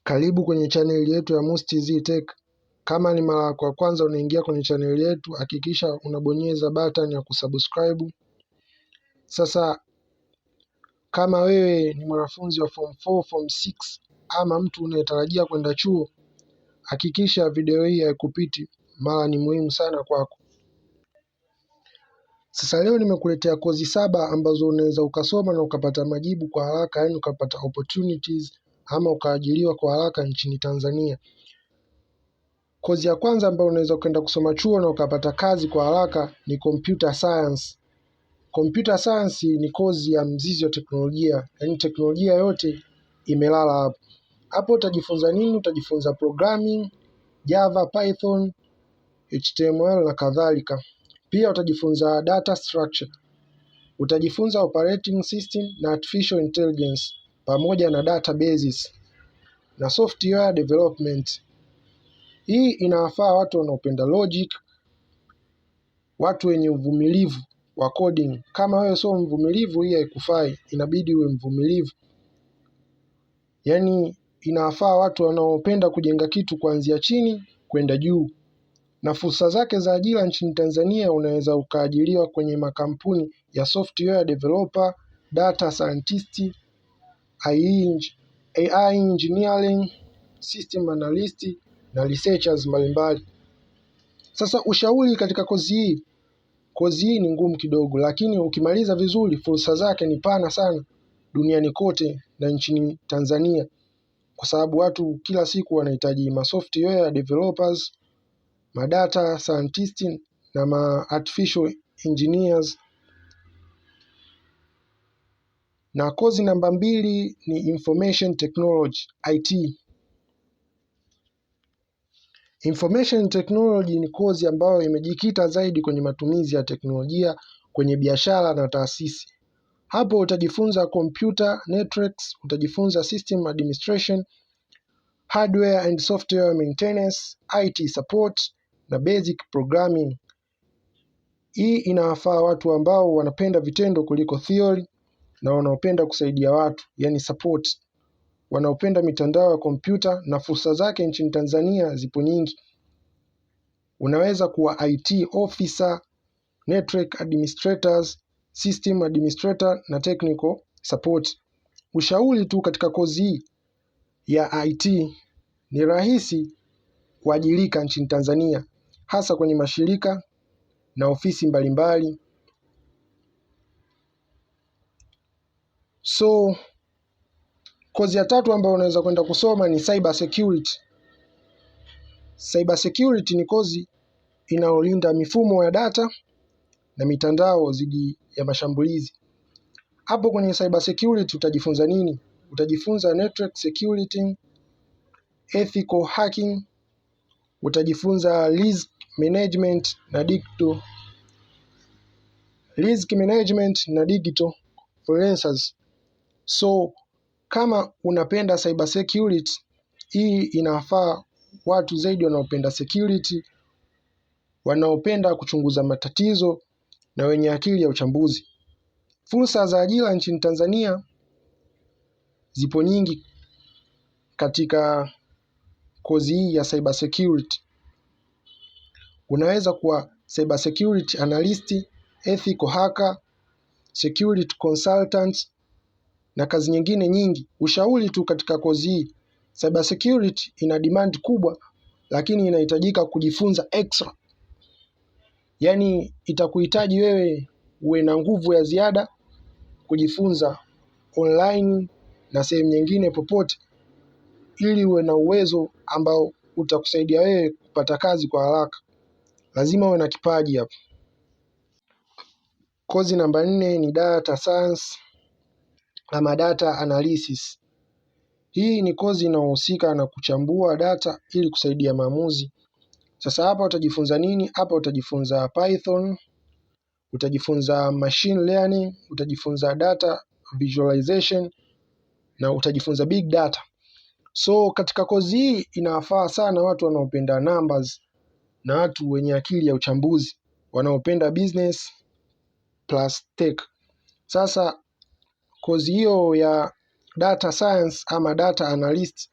Karibu kwenye channel yetu ya Mustz Tech. Kama ni mara kwa kwanza unaingia kwenye channel yetu, hakikisha unabonyeza button ya kusubscribe. Sasa kama wewe ni mwanafunzi wa form 4, form 6 ama mtu unayetarajia kwenda chuo, hakikisha video hii haikupiti, mara ni muhimu sana kwako. Sasa leo nimekuletea kozi 7 ambazo unaweza ukasoma na ukapata majibu kwa haraka, yani ukapata opportunities ama ukaajiriwa kwa haraka nchini Tanzania. Kozi ya kwanza ambayo unaweza kwenda kusoma chuo na ukapata kazi kwa haraka ni computer science. Computer science ni kozi ya mzizi wa teknolojia, yani teknolojia yote imelala hapo. Hapo utajifunza nini? Utajifunza programming, Java, Python, HTML na kadhalika. Pia utajifunza data structure. Utajifunza operating system na artificial intelligence pamoja na databases na software development. Hii inawafaa watu wanaopenda logic, watu wenye uvumilivu wa coding. Kama wewe sio mvumilivu, hii haikufai, inabidi uwe mvumilivu. Yaani inawafaa watu wanaopenda kujenga kitu kuanzia chini kwenda juu. Na fursa zake za ajira nchini Tanzania, unaweza ukaajiriwa kwenye makampuni ya software developer, data scientist, AI engineering, system analyst na researchers mbalimbali. Sasa ushauri katika kozi hii ni ngumu kidogo, lakini ukimaliza vizuri fursa zake ni pana sana duniani kote na nchini Tanzania, kwa sababu watu kila siku wanahitaji ma software developers, ma data scientists na ma artificial engineers. Na kozi namba 2 ni information technology, IT. Information technology ni kozi ambayo imejikita zaidi kwenye matumizi ya teknolojia kwenye biashara na taasisi. Hapo utajifunza computer networks, utajifunza system administration, hardware and software maintenance, IT support na basic programming. Hii inawafaa watu ambao wanapenda vitendo kuliko theory na wanaopenda kusaidia watu, yani support. Wanaopenda mitandao ya kompyuta, na fursa zake nchini Tanzania zipo nyingi. Unaweza kuwa IT officer, network administrators, system administrator na technical support. Ushauri tu katika kozi hii ya IT, ni rahisi kuajirika nchini Tanzania, hasa kwenye mashirika na ofisi mbalimbali. So kozi ya 3 ambayo unaweza kwenda kusoma ni cyber security. Cyber security ni kozi inayolinda mifumo ya data na mitandao dhidi ya mashambulizi. Hapo kwenye cyber security utajifunza nini? Utajifunza network security, ethical hacking, utajifunza risk management na digital forensics. So kama unapenda cyber security, hii inafaa watu zaidi wanaopenda security, wanaopenda kuchunguza matatizo na wenye akili ya uchambuzi. Fursa za ajira nchini Tanzania zipo nyingi katika kozi hii ya cyber security. Unaweza kuwa cyber security analyst, ethical hacker, security consultant na kazi nyingine nyingi. Ushauri tu katika kozi hii, cyber security ina demand kubwa, lakini inahitajika kujifunza extra. Yaani itakuhitaji wewe uwe na nguvu ya ziada kujifunza online na sehemu nyingine popote, ili uwe na uwezo ambao utakusaidia wewe kupata kazi kwa haraka. Lazima uwe na kipaji hapo. Kozi namba 4 ni data science ama data analysis. Hii ni kozi inayohusika na kuchambua data ili kusaidia maamuzi. Sasa hapa utajifunza nini? Hapa utajifunza Python, utajifunza machine learning, utajifunza data visualization na utajifunza big data. So katika kozi hii inawafaa sana watu wanaopenda numbers na watu wenye akili ya uchambuzi, wanaopenda business plus tech. Sasa kozi hiyo ya data science ama data analyst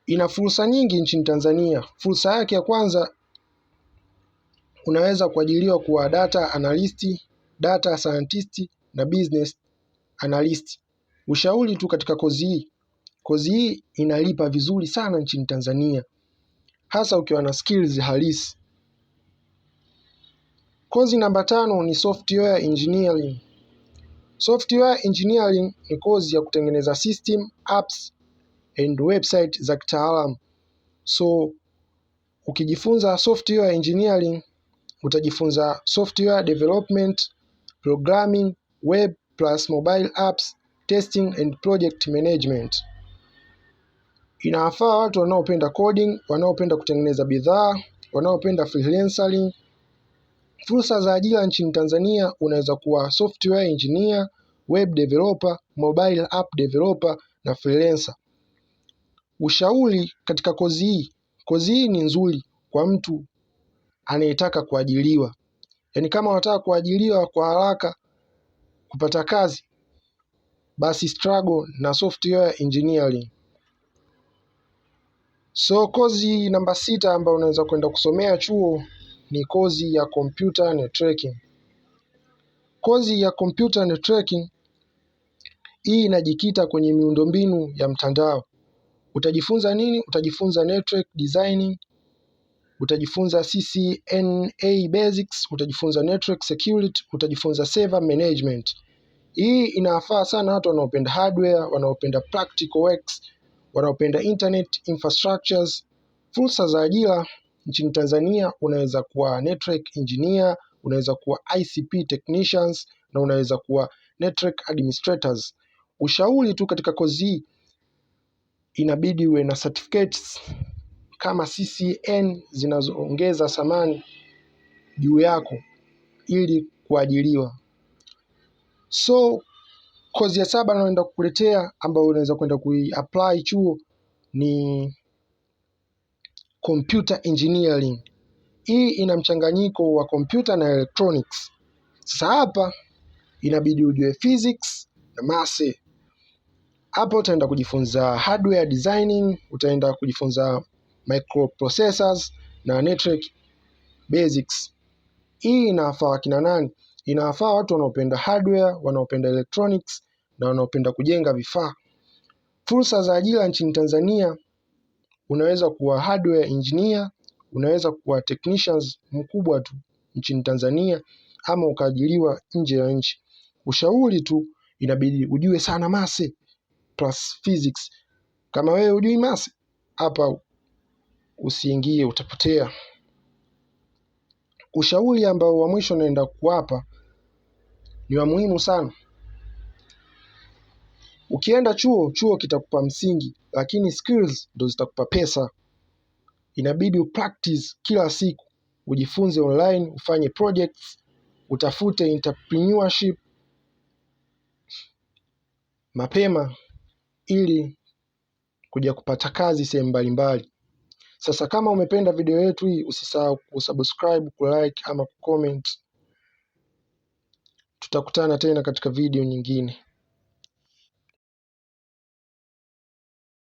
ina fursa nyingi nchini Tanzania. Fursa yake ya kwanza, unaweza kuajiriwa kuwa data analyst, data scientist na business analyst. Ushauri tu katika kozi hii. Kozi hii inalipa vizuri sana nchini Tanzania, hasa ukiwa na skills halisi. Kozi namba 5 ni software engineering. Software engineering ni kozi ya kutengeneza system, apps and website za kitaalamu. So ukijifunza software engineering utajifunza software development, programming, web plus mobile apps, testing and project management. Inawafaa watu wanaopenda coding, wanaopenda kutengeneza bidhaa, wanaopenda freelancing. Fursa za ajira nchini Tanzania, unaweza kuwa software engineer, web developer, mobile app developer na freelancer. Ushauri katika kozi hii. Kozi hii ni nzuri kwa mtu anayetaka kuajiriwa. Yaani kama unataka kuajiriwa kwa haraka kupata kazi, basi struggle na software engineering. So kozi namba 6 ambayo unaweza kwenda kusomea chuo ni kozi ya computer networking. Kozi ya computer networking hii inajikita kwenye miundombinu ya mtandao. Utajifunza nini? Utajifunza network designing, utajifunza CCNA basics, utajifunza network security, utajifunza server management. Hii inafaa sana watu wanaopenda hardware, wanaopenda practical works, wanaopenda internet infrastructures. Fursa za ajira nchini Tanzania, unaweza kuwa network engineer, unaweza kuwa ICP technicians na unaweza kuwa network administrators. Ushauri tu katika kozi hii, inabidi uwe na certificates kama CCN zinazoongeza thamani juu yako ili kuajiriwa. So kozi ya 7 naenda kukuletea ambayo unaweza kwenda kuiapply chuo ni computer engineering. Hii ina mchanganyiko wa computer na electronics. Sasa hapa inabidi ujue physics na maths. Hapo utaenda kujifunza hardware designing, utaenda kujifunza microprocessors na network basics. Hii inafaa kina nani? Inafaa watu wanaopenda hardware, wanaopenda electronics na wanaopenda kujenga vifaa. Fursa za ajira nchini Tanzania, unaweza kuwa hardware engineer, unaweza kuwa technicians mkubwa tu nchini Tanzania, ama ukaajiriwa nje ya nchi. Ushauri tu, inabidi ujue sana maths plus physics. Kama wewe hujui maths, hapa usiingie, utapotea. Ushauri ambao wa mwisho naenda kuwapa ni wa muhimu sana. Ukienda chuo kitakupa msingi, lakini skills ndo zitakupa pesa. Inabidi upractice kila siku, ujifunze online, ufanye projects, utafute entrepreneurship mapema ili kuja kupata kazi sehemu mbalimbali. Sasa kama umependa video yetu hii, usisahau kusubscribe, kulike ama kucomment. Tutakutana tena katika video nyingine.